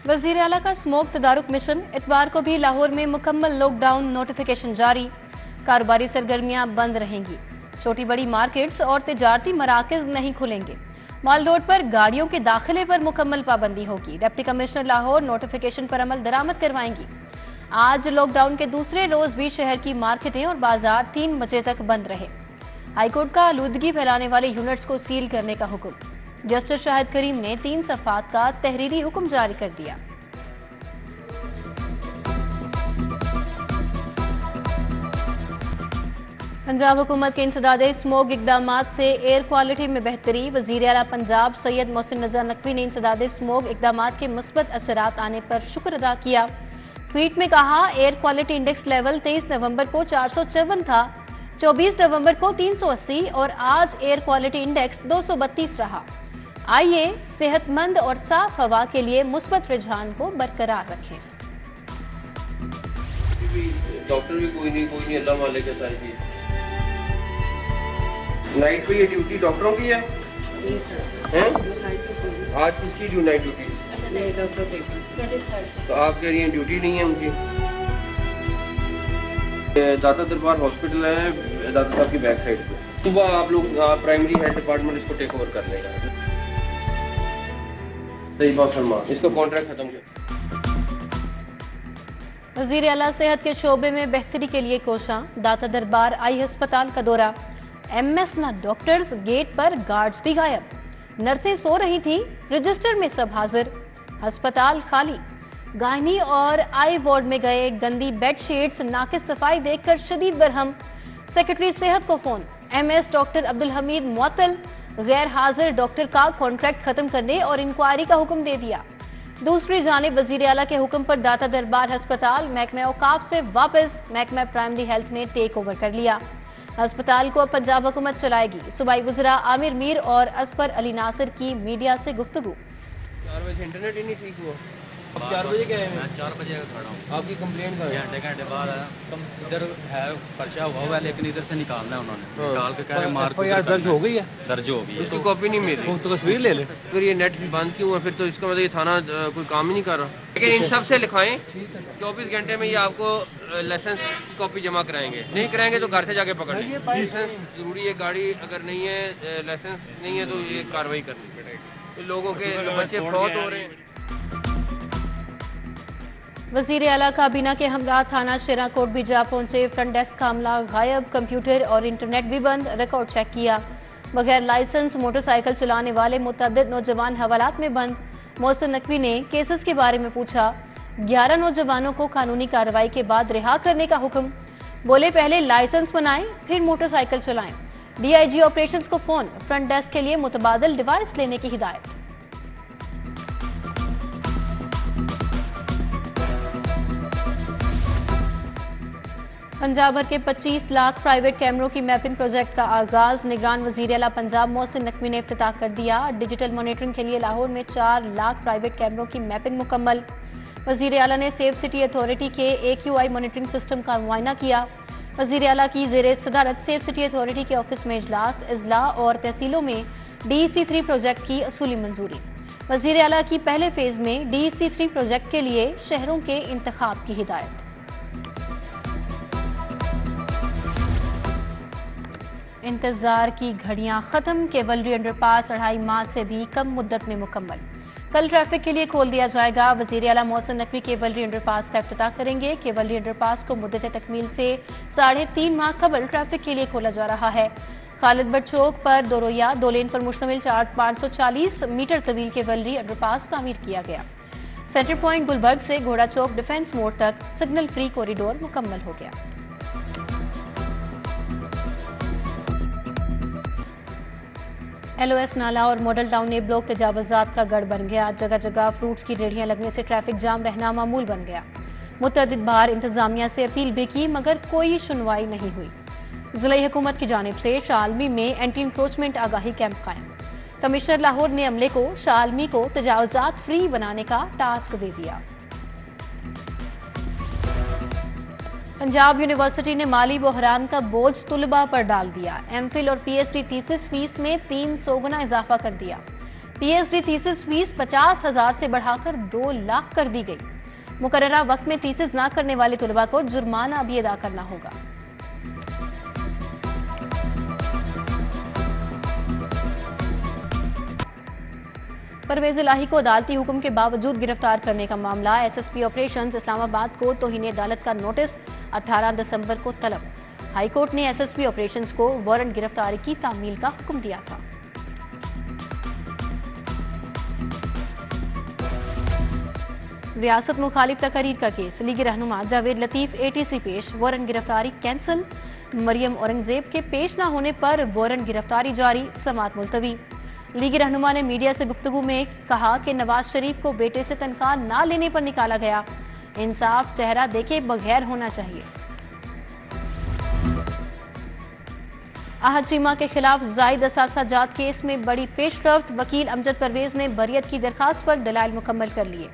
वजीर आला का स्मोक तदारुक मिशन, इतवार को भी लाहौर में मुकम्मल लॉकडाउन नोटिफिकेशन जारी। कारोबारी सरगर्मियां बंद रहेंगी। छोटी बड़ी मार्केट्स और तिजारती मराकज नहीं खुलेंगे। माल रोड पर गाड़ियों के दाखिले पर मुकम्मल पाबंदी होगी। डिप्टी कमिश्नर लाहौर नोटिफिकेशन पर अमल दरामद करवाएंगी। आज लॉकडाउन के दूसरे रोज भी शहर की मार्केटें और बाजार 3 बजे तक बंद रहे। हाईकोर्ट का आलूदगी फैलाने वाले यूनिट्स को सील करने का हुक्म। जस्टिस शाहिद करीम ने 3 सफ़ात का तहरीरी हुक्म जारी कर दिया। पंजाब हुकूमत के इंसदादे स्मोक इकदामात से एयर क्वालिटी में बेहतरी। वज़ीर आला पंजाब सैयद मोहसिन रज़ा नकवी ने इंसदादे स्मोक इकदामात के मुस्बत असरात आने पर शुक्र अदा किया। ट्वीट में कहा, एयर क्वालिटी इंडेक्स लेवल 23 नवंबर को 454 था, 24 नवंबर को 380 और आज एयर क्वालिटी इंडेक्स 232 रहा। आइए सेहतमंद और साफ हवा के लिए मुस्बत रुझान को बरकरार रखें। डॉक्टर भी कोई नहीं अल्लाह मालिक है सारी चीज। नाइट पे ये ड्यूटी डॉक्टरों की है? हैं? आज किसकी ड्यू नाइट ड्यूटी? तो आप कह रही हैं ड्यूटी नहीं है उनकी। दाता दरबार हॉस्पिटल है दाता साहब की बैक साइड पे। सुबह आप लोग प्राइमरी हेल्थ डिपार्टमेंट इसको टेक ओवर कर लेगा। सही बात फरमा, इसका कॉन्ट्रैक्ट खत्म किया। वज़ीर आला सेहत के शोबे में बेहतरी के लिए कोशां। दाता दरबार आई अस्पताल का दौरा। MS ना डॉक्टर्स, गेट पर गार्ड्स भी गायब। नर्सें सो रही थी, रजिस्टर में सब हाजिर। अस्पताल खाली। गायनी और आई वार्ड में गए गंदी बेडशीट्स, नाकिस सफाई देखकर शदीद बरहम। सेक्रेटरी सेहत को phone. MS doctor Abdul Hamid मुअत्तल। गैर हाजिर डॉक्टर का कॉन्ट्रैक्ट खत्म करने और इंक्वायरी का हुक्म दे दिया। दूसरी जानिब वज़ीर आला के हुक्म पर दाता दरबार अस्पताल महकमे औकाफ से वापस महकमा प्राइमरी हेल्थ ने टेक ओवर कर लिया। अस्पताल को अब पंजाब हुकूमत चलाएगी। सूबाई वज़रा आमिर मीर और असफर अली नासिर की मीडिया से गुफ्तगू। 4 बजे इंटरनेट ही नहीं ठीक हुआ। अब 4 बजे क्या है? मैं 4 बजे खड़ा हूँ। आपकी कंप्लेंट का घंटे बाद आया। इधर है पर्चा हुआ है लेकिन इधर से निकालना है उन्होंने। निकाल के कह रहे मार्क दर्ज हो गई है। दर्ज हो गई है। उसकी कॉपी नहीं मिली। तो तस्वीर ले ले। अगर ये नेट बंद क्यों है फिर तो इसका मतलब ये थाना कोई काम ही नहीं कर रहा। लेकिन इन सब से लिखवाएं 24 घंटे में ये आपको लाइसेंस की कॉपी जमा कराएंगे। नहीं कराएंगे तो घर से जाके पकड़ लेंगे। लाइसेंस जरूरी है, गाड़ी अगर नहीं है, लाइसेंस नहीं है तो ये कार्रवाई करनी पड़ेगी। लोगों के बच्चे फौत हो रहे हैं। वज़ीर आला काबीना के हमरा थाना शेराकोट भी जा पहुंचे। फ्रंट डेस्क का अमला गायब, कंप्यूटर और इंटरनेट भी बंद। रिकॉर्ड चेक किया। बगैर लाइसेंस मोटरसाइकिल चलाने वाले मुतअद्दिद नौजवान हवालात में बंद। मोहसिन नकवी ने केसेस के बारे में पूछा। 11 नौजवानों को कानूनी कार्रवाई के बाद रिहा करने का हुक्म। बोले पहले लाइसेंस बनाएं फिर मोटरसाइकिल चलाएं। DIG ऑपरेशंस को फोन। फ्रंट डेस्क के लिए मुतबादिल डिवाइस लेने की हिदायत। पंजाब भर के 25 लाख प्राइवेट कैमरों की मैपिंग प्रोजेक्ट का आगाज। निगरान वज़ीर आला पंजाब मोहसिन नकवी ने इफ्तिताह कर दिया। डिजिटल मॉनिटरिंग के लिए लाहौर में 4 लाख प्राइवेट कैमरों की मैपिंग मुकम्मल। वज़ीर आला ने सेफ सिटी अथॉरिटी के AQI मॉनिटरिंग सिस्टम का मुआयना किया। वज़ीर आला की ज़ेरे सदारत सेफ सिटी अथॉरिटी के ऑफिस में इजलास। अजला और तहसीलों में DEC3 प्रोजेक्ट की असूली मंजूरी। वज़ीर आला की पहले फेज में DEC3 प्रोजेक्ट के लिए शहरों के इंतखाब की हिदायत। इंतजार की घड़ियां खत्म। केवलरी अंडरपास 2.5 माह से भी कम मुद्दत में मुकम्मल। कल ट्रैफिक के लिए खोल दिया जाएगा। वज़ीर आला मोहसिन नकवी केवलरी अंडरपास का इफ्तिताह करेंगे। केवलरी अंडरपास को मुद्दत तकमील से 3.5 माह कबल ट्रैफिक के लिए खोला जा रहा है। खालिद बट चौक पर 2 रोया 2 लेन पर मुश्तमिल 540 मीटर तवील केवलरी अंडरपास तामीर किया गया। सेंटर पॉइंट गुलबर्ग से घोड़ा चौक डिफेंस मोड़ तक सिग्नल फ्री कॉरिडोर मुकम्मल हो गया। LOS नाला और मॉडल टाउन ए ब्लॉक तजावुज़ात का गढ़ बन गया। जगह जगह फ्रूट्स की रेहड़ियां लगने से ट्रैफिक जाम रहना मामूल बन गया। मुतअद्दिद बार इंतजामिया से अपील भी की मगर कोई सुनवाई नहीं हुई। ज़िला हुकूमत की जानिब से शालमी में एंटी इंक्रोचमेंट आगाही कैंप कायम। कमिश्नर लाहौर ने अमले को शालमी को तजावुज़ात फ्री बनाने का टास्क दे दिया। पंजाब यूनिवर्सिटी ने माली बहरान का बोझ तुलबा पर डाल दिया। MPhil और PhD थीसिस फीस में 300 गुना इजाफा कर दिया। पीएचडी थीसिस फीस 50,000 से बढ़ाकर 2 लाख कर दी गई। मुकर्ररा वक्त में थीसिस न करने वाले तलबा को जुर्माना भी अदा करना होगा। परवेज इलाही को अदालती हुक्म के बावजूद गिरफ्तार करने का मामला। एसएसपी ऑपरेशंस इस्लामाबाद को तौहीन अदालत का नोटिस 18 दिसंबर को तलब। हाईकोर्ट ने एसएसपी ऑपरेशंस को वारंट गिरफ्तारी की तामील का हुक्म दिया था। रियासत मुखालिफ तकरीर का केस। लीगी रहनुमा जावेद लतीफ एटीसी पेश, वारंट गिरफ्तारी कैंसिल। मरियम औरंगजेब के पेश न होने पर वारंट गिरफ्तारी जारी, समात मुलतवी। लीगी रहनुमा ने मीडिया से गुफ्तगू में कहा कि नवाज शरीफ को बेटे से तनख्वाह ना लेने पर निकाला गया। इंसाफ चेहरा देखे बगैर होना चाहिए। अहद चीमा के खिलाफ जायद असासा जात केस में बड़ी पेशरफ्त। वकील अमजद परवेज ने बरियत की दरखास्त पर दलाइल मुकम्मल कर लिए।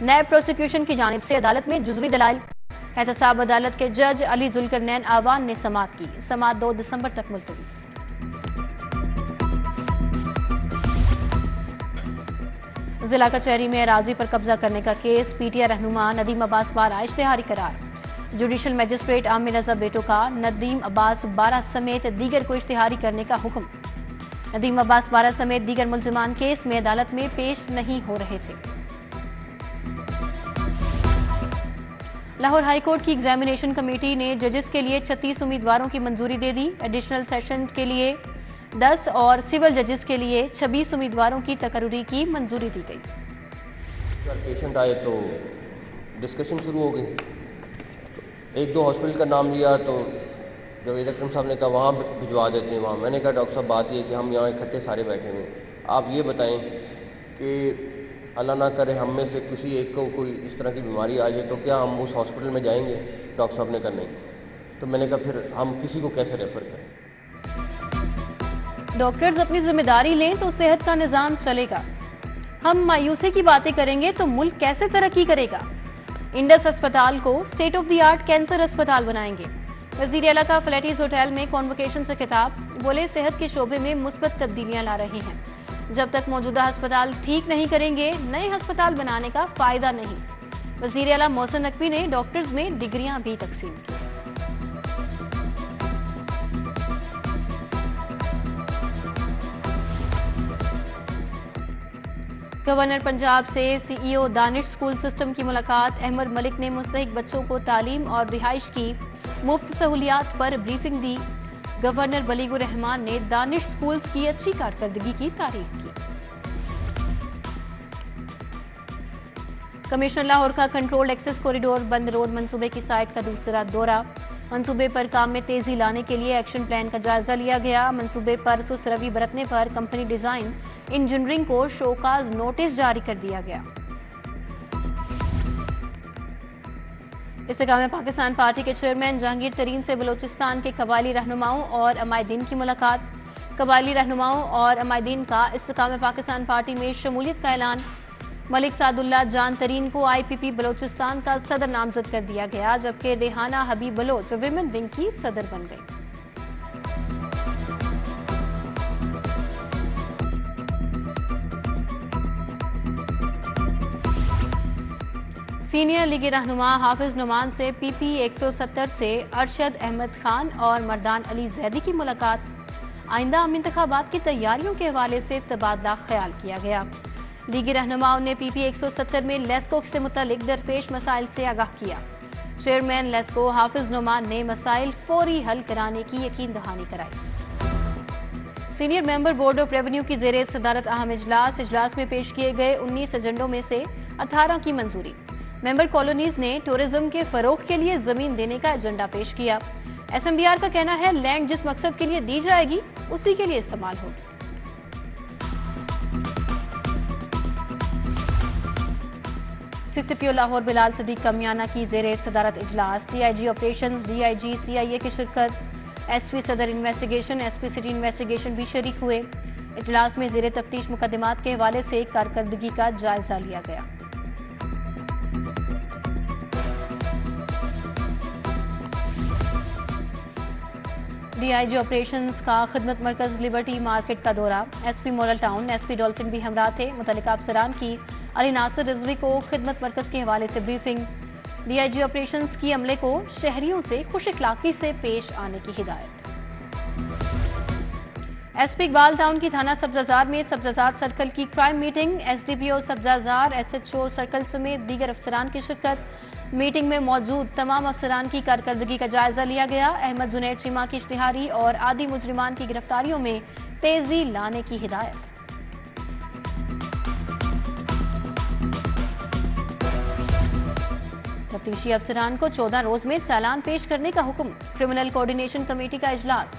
नायब प्रोसिक्यूशन की जानिब से अदालत में जुज़वी दलाइल। एहतसाब अदालत के जज अली जुल्करनैन आवान ने समात की। समात 2 दिसंबर तक मुलतवी। जिला कचहरी में अराजी पर कब्जा करने का केस। पीटीआई रहनुमा नदीम अब्बास बारा इश्तिहारी करार। जुडिशल मजिस्ट्रेट आमिर रजा बेटो का नदीम अब्बास बारा समेत दीगर को इश्तिहारी करने का हुक्म। नदीम अब्बास बारा समेत दीगर मुल्जिमान केस में अदालत में पेश नहीं हो रहे थे। लाहौर हाईकोर्ट की एग्जामिनेशन कमेटी ने जजेस के लिए 36 उम्मीदवारों की मंजूरी दे दी। एडिशनल सेशन के लिए 10 और सिविल जजेस के लिए 26 उम्मीदवारों की तकर्री की मंजूरी दी गई। पेशेंट आए तो डिस्कशन शुरू हो गई। एक दो हॉस्पिटल का नाम लिया तो जावेद अकरम साहब ने कहा वहाँ भिजवा देते हैं वहाँ। मैंने कहा डॉक्टर साहब बात ये कि हम यहाँ इकट्ठे सारे बैठे हुए हैं, आप ये बताएं कि अल्लाह ना करे हम में से किसी एक को कोई इस तरह की बीमारी आ जाए तो क्या हम उस हॉस्पिटल में जाएंगे? डॉक्टर साहब ने कहा नहीं। तो मैंने कहा फिर हम किसी को कैसे रेफर करें? डॉक्टर्स अपनी जिम्मेदारी लें तो सेहत का निजाम चलेगा। हम मायूसी की बातें करेंगे तो मुल्क कैसे तरक्की करेगा? इंडस अस्पताल को state of the art cancer अस्पताल बनाएंगे। वजीर आला का फ्लैटीज होटल में कॉन्वोकेशन से खिताब। बोले सेहत के शोबे में मुस्बत तब्दीलियां ला रहे हैं। जब तक मौजूदा अस्पताल ठीक नहीं करेंगे नए अस्पताल बनाने का फायदा नहीं। वजीर आला मोहसिन नकवी ने डॉक्टर्स में डिग्रियां भी तकसीम की। गवर्नर पंजाब से सीईओ दानिश स्कूल सिस्टम की मुलाकात। अहमद मलिक ने मुस्तहिक बच्चों को तालीम और रिहाइश की मुफ्त सहूलियात पर ब्रीफिंग दी। गवर्नर बलीगुर रहमान ने दानिश स्कूल्स की अच्छी कारकर्दगी की तारीफ की। कमिश्नर लाहौर का कंट्रोल्ड एक्सेस कॉरिडोर बंद रोड मंसूबे की साइट का दूसरा दौरा। मंसूबे पर काम में तेजी लाने के लिए एक्शन प्लान का जायजा लिया गया। मंसूबे पर सुस्त रवि बरतने पर कंपनी डिजाइन इंजीनियरिंग को शोकाज नोटिस जारी कर दिया गया। इस्तेकाम में पाकिस्तान पार्टी के चेयरमैन जहांगीर तरीन से बलोचिस्तान के कबायली रहनुमाओं और अमायदीन की मुलाकात। कबायली रहनुमाओं और अमायदीन का इस्तेकाम में पाकिस्तान पार्टी में शमूलियत का ऐलान। मलिक सादुल्ला जान तरीन को आईपीपी बलोचिस्तान का सदर नामजद कर दिया गया, जबकि रेहाना हबीब बलोच विमेन विंग की सदर बन गई। सीनियर लीगी रहनुमा हाफिज नुमान से पीपी 170 से अरशद अहमद खान और मर्दान अली जैदी की मुलाकात। आइंदा आम इंतखाबात की तैयारियों के हवाले से तबादला ख्याल किया गया। लीगी रहनुमाओं ने पीपी 170 में लेस्को से मुतालिक दरपेश मसाइल से आगाह किया। चेयरमैन लेस्को हाफिज नुमान ने मसाइल फौरी हल कराने की यकीन दहानी कराई। Senior member board of revenue की जेर सदारत अहम इजलास में पेश किए गए 19 एजेंडों में से 18 की मंजूरी। मेंबर कॉलोनीज ने टूरिज्म के फरोग के लिए जमीन देने का एजेंडा पेश किया। एसएमबीआर का कहना है लैंड जिस मकसद के लिए दी जाएगी उसी के लिए इस्तेमाल होगी। सीसीपीओ लाहौर बिलाल सदीक कमियाना की जेर सदारत इजलास। डीआईजी ऑपरेशंस, डीआईजी सीआईए की शिरकत। एसपी सदर इन्वेस्टिगेशन, एसपी सिटी इन्वेस्टिगेशन भी शरीक हुए। इजलास में जेर तफ्तीश मुकदमात के हवाले से कारकर्दगी का जायजा लिया गया। डीआईजी ऑपरेशंस का खिदमत मरकज लिबर्टी मार्केट का दौरा। SP model town SP dolphin भी हमरा थे। मुतल्लिका अफसरान की अली नासिर रिजवी को खिदमत मरकज के हवाले से ब्रीफिंग। डीआईजी ऑपरेशंस की अमले को शहरियों से खुश इखलाकी से पेश आने की हिदायत। एसपी इकबाल टाउन की थाना सब्जाजार में सब्जाजार सर्कल की crime meeting. SDPO Sabzazar SHO circle समेत दीगर अफसरान की शिरकत। मीटिंग में मौजूद तमाम अफसरान की कारकर्दगी का जायजा लिया गया। अहमद जुनैद चीमा की इश्तिहारी और आदि मुजरिमान की गिरफ्तारियों में तेजी लाने की हिदायत। तफ्तीशी अफसरान को 14 रोज में चालान पेश करने का हुक्म। क्रिमिनल कोऑर्डिनेशन कमेटी का इजलास।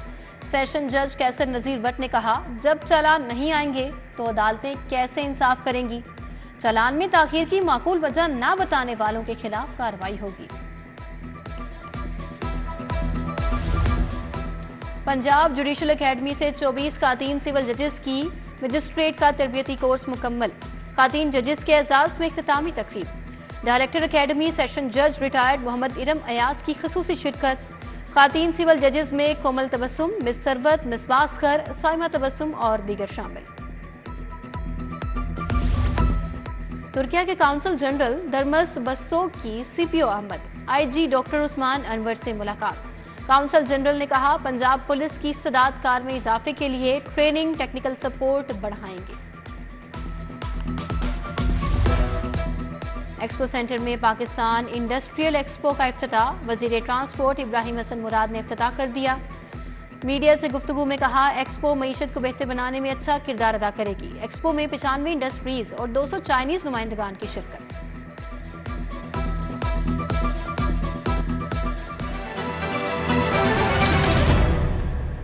सेशन जज कैसर नजीर भट्ट ने कहा, जब चालान नहीं आएंगे तो अदालतें कैसे इंसाफ करेंगी। चालान में ताखीर की माकूल वजह न बताने वालों के खिलाफ कार्रवाई होगी। पंजाब जुडिशल एकेडमी से 24 खातीन सिविल जजेस की मजिस्ट्रेट का तरबियती कोर्स मुकम्मल। खातीन जजेस के एजाज में इख्तितामी तकरीब। डायरेक्टर एकेडमी सेशन जज रिटायर्ड मोहम्मद इरम अयाज की खसूसी शिरकत। खातीन सिविल जजेस में कोमल तबस्सुम, मिस सरवत, मिस बास्कर, साइमा तबस्सुम और दीगर शामिल। तुर्किया के काउंसिल जनरल दरमस बस्तोग की CPO Ahmad, IG doctor Usman Anwar से मुलाकात। काउंसिल जनरल ने कहा, पंजाब पुलिस की इस्तेदाद कार में इजाफे के लिए ट्रेनिंग टेक्निकल सपोर्ट बढ़ाएंगे। एक्सपो सेंटर में पाकिस्तान इंडस्ट्रियल एक्सपो का इफ्तिताह। वजीर ट्रांसपोर्ट इब्राहिम हसन मुराद ने इफ्तिताह कर दिया। मीडिया से गुफ्तगू में कहा, एक्सपो मईशत को बेहतर बनाने में अच्छा किरदार अदा करेगी। एक्सपो में 95 इंडस्ट्रीज और 200 चाइनीज नुमाइंदगान की शिरकत।